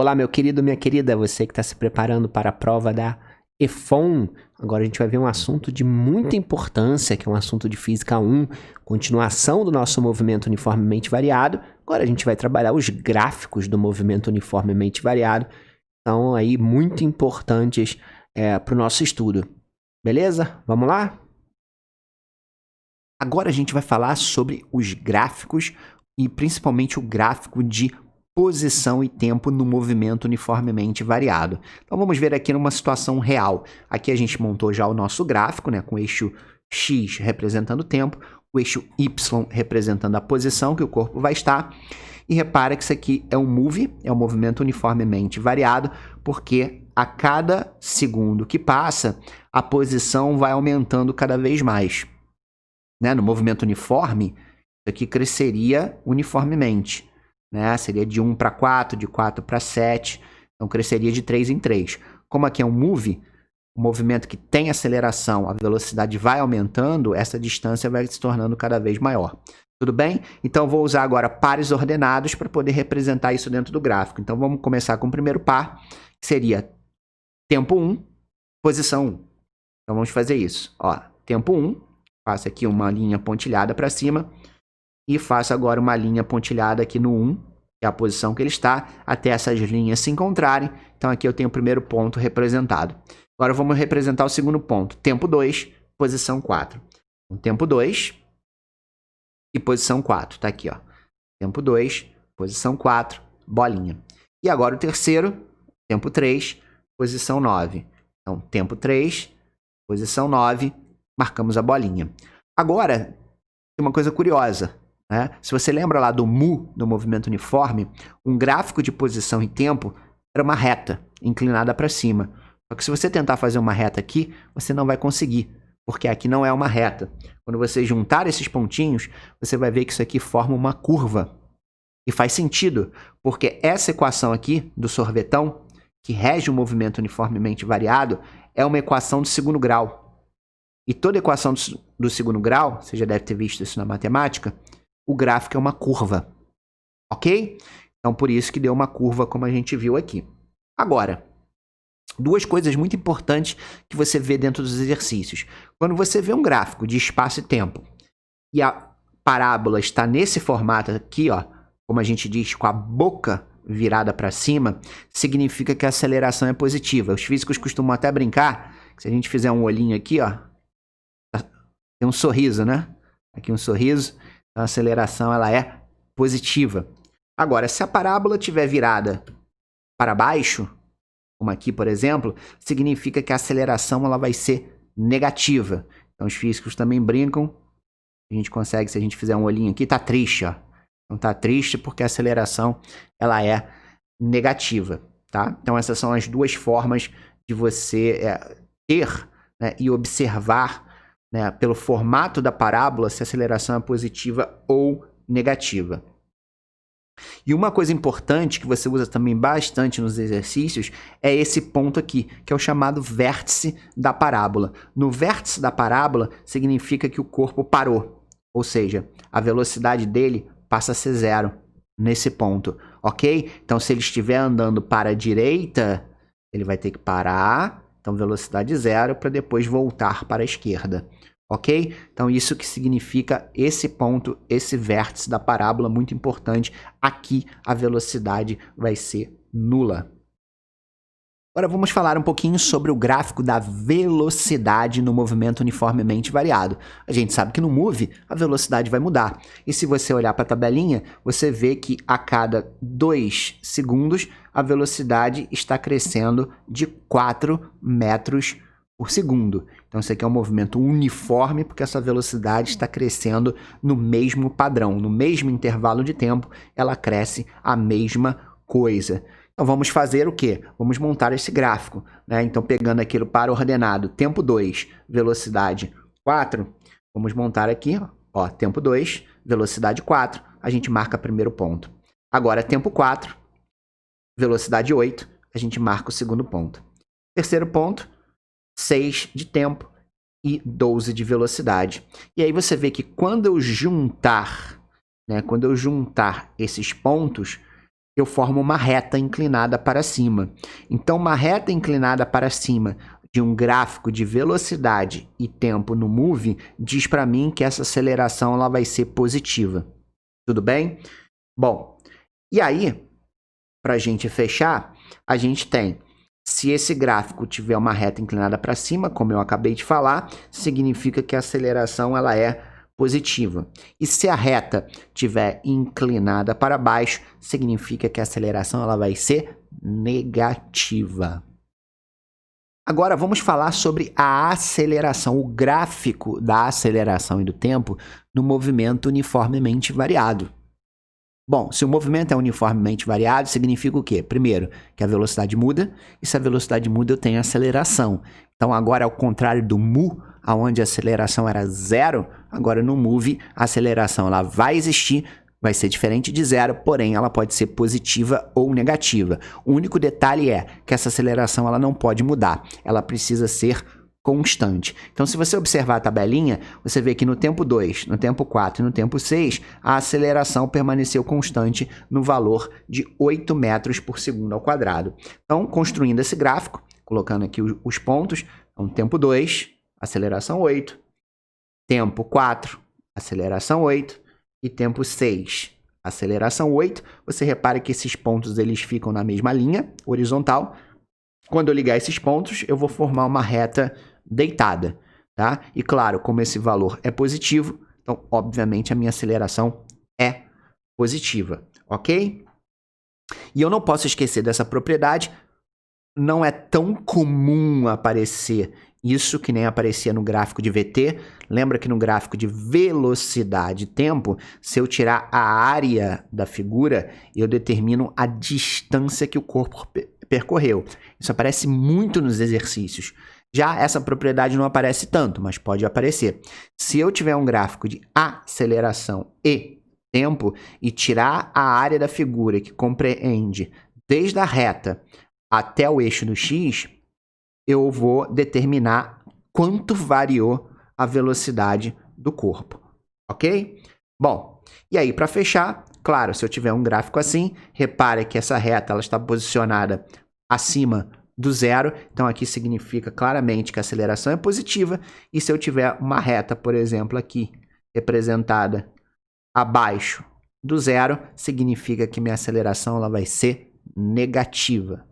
Olá, meu querido, minha querida, você que está se preparando para a prova da EFON. Agora a gente vai ver um assunto de muita importância, que é um assunto de Física 1, continuação do nosso movimento uniformemente variado. Agora a gente vai trabalhar os gráficos do movimento uniformemente variado, são aí muito importantes para o nosso estudo. Beleza? Vamos lá? Agora a gente vai falar sobre os gráficos e principalmente o gráfico de posição e tempo no movimento uniformemente variado. Então vamos ver aqui numa situação real. Aqui a gente montou já o nosso gráfico, né, com o eixo X representando o tempo, o eixo Y representando a posição que o corpo vai estar. E repara que isso aqui é um move, é um movimento uniformemente variado, porque a cada segundo que passa, a posição vai aumentando cada vez mais. Né? No movimento uniforme, isso aqui cresceria uniformemente. Né? Seria de 1 para 4, de 4 para 7, então cresceria de 3 em 3. Como aqui é um move, um movimento que tem aceleração, a velocidade vai aumentando, essa distância vai se tornando cada vez maior. Tudo bem? Então vou usar agora pares ordenados para poder representar isso dentro do gráfico. Então vamos começar com o primeiro par, que seria tempo 1, posição 1. Então vamos fazer isso. Ó, tempo 1, faço aqui uma linha pontilhada para cima. E faço agora uma linha pontilhada aqui no 1, que é a posição que ele está, até essas linhas se encontrarem. Então aqui eu tenho o primeiro ponto representado. Agora vamos representar o segundo ponto. Tempo 2, posição 4. Então, tempo 2 e posição 4. Está aqui, ó. Tempo 2, posição 4, bolinha. E agora o terceiro, tempo 3, posição 9. Então, tempo 3, posição 9, marcamos a bolinha. Agora, tem uma coisa curiosa. Né? Se você lembra lá do mu, do movimento uniforme, um gráfico de posição e tempo era uma reta inclinada para cima. Só que se você tentar fazer uma reta aqui, você não vai conseguir, porque aqui não é uma reta. Quando você juntar esses pontinhos, você vai ver que isso aqui forma uma curva. E faz sentido, porque essa equação aqui do sorvetão, que rege o movimento uniformemente variado, é uma equação do segundo grau. E toda equação do segundo grau, você já deve ter visto isso na matemática, o gráfico é uma curva, ok? Então, por isso que deu uma curva, como a gente viu aqui. Agora, duas coisas muito importantes que você vê dentro dos exercícios. Quando você vê um gráfico de espaço e tempo, e a parábola está nesse formato aqui, ó, como a gente diz, com a boca virada para cima, significa que a aceleração é positiva. Os físicos costumam até brincar, que se a gente fizer um olhinho aqui, ó, tem um sorriso, né? Aqui um sorriso. A aceleração ela é positiva. Agora, se a parábola estiver virada para baixo, como aqui, por exemplo, significa que a aceleração ela vai ser negativa. Então, os físicos também brincam. A gente consegue, se a gente fizer um olhinho aqui, tá triste, ó. Então, tá triste porque a aceleração ela é negativa, tá? Então, essas são as duas formas de você ter, né, e observar, né, pelo formato da parábola, se a aceleração é positiva ou negativa. E uma coisa importante que você usa também bastante nos exercícios é esse ponto aqui, que é o chamado vértice da parábola. No vértice da parábola significa que o corpo parou, ou seja, a velocidade dele passa a ser zero nesse ponto, ok? Então, se ele estiver andando para a direita, ele vai ter que parar, então velocidade zero, para depois voltar para a esquerda. Ok? Então, isso que significa esse ponto, esse vértice da parábola, muito importante. Aqui, a velocidade vai ser nula. Agora, vamos falar um pouquinho sobre o gráfico da velocidade no movimento uniformemente variado. A gente sabe que no move, a velocidade vai mudar. E se você olhar para a tabelinha, você vê que a cada 2 segundos, a velocidade está crescendo de 4 metros por segundo. Então, isso aqui é um movimento uniforme, porque essa velocidade está crescendo no mesmo padrão, no mesmo intervalo de tempo, ela cresce a mesma coisa. Então, vamos fazer o quê? Vamos montar esse gráfico, né? Então, pegando aquilo para ordenado, tempo 2, velocidade 4, vamos montar aqui, ó, tempo 2, velocidade 4, a gente marca primeiro ponto. Agora, tempo 4, velocidade 8, a gente marca o segundo ponto. Terceiro ponto, 6 de tempo e 12 de velocidade. E aí você vê que quando eu juntar, né, quando eu juntar esses pontos, eu formo uma reta inclinada para cima. Então, uma reta inclinada para cima de um gráfico de velocidade e tempo no Move diz para mim que essa aceleração ela vai ser positiva. Tudo bem? Bom, e aí, para a gente fechar, a gente tem, se esse gráfico tiver uma reta inclinada para cima, como eu acabei de falar, significa que a aceleração ela é positiva. E se a reta tiver inclinada para baixo, significa que a aceleração ela vai ser negativa. Agora vamos falar sobre a aceleração, o gráfico da aceleração e do tempo no movimento uniformemente variado. Bom, se o movimento é uniformemente variado, significa o quê? Primeiro, que a velocidade muda, e se a velocidade muda, eu tenho aceleração. Então, agora, ao contrário do mu, onde a aceleração era zero, agora no move, a aceleração ela vai existir, vai ser diferente de zero, porém, ela pode ser positiva ou negativa. O único detalhe é que essa aceleração ela não pode mudar, ela precisa ser constante. Então, se você observar a tabelinha, você vê que no tempo 2, no tempo 4 e no tempo 6, a aceleração permaneceu constante no valor de 8 metros por segundo ao quadrado. Então, construindo esse gráfico, colocando aqui os pontos, então, tempo 2, aceleração 8, tempo 4, aceleração 8 e tempo 6, aceleração 8. Você repara que esses pontos eles ficam na mesma linha horizontal. Quando eu ligar esses pontos, eu vou formar uma reta deitada, tá? E claro, como esse valor é positivo, então, obviamente, a minha aceleração é positiva, ok? E eu não posso esquecer dessa propriedade, não é tão comum aparecer isso que nem aparecia no gráfico de VT. Lembra que no gráfico de velocidade e tempo, se eu tirar a área da figura, eu determino a distância que o corpo percorreu. Isso aparece muito nos exercícios. Já essa propriedade não aparece tanto, mas pode aparecer. Se eu tiver um gráfico de aceleração e tempo e tirar a área da figura que compreende desde a reta até o eixo do X, eu vou determinar quanto variou a velocidade do corpo, ok? Bom, e aí para fechar, claro, se eu tiver um gráfico assim, repare que essa reta ela está posicionada acima do zero, então aqui significa claramente que a aceleração é positiva, e se eu tiver uma reta, por exemplo, aqui, representada abaixo do zero, significa que minha aceleração ela vai ser negativa.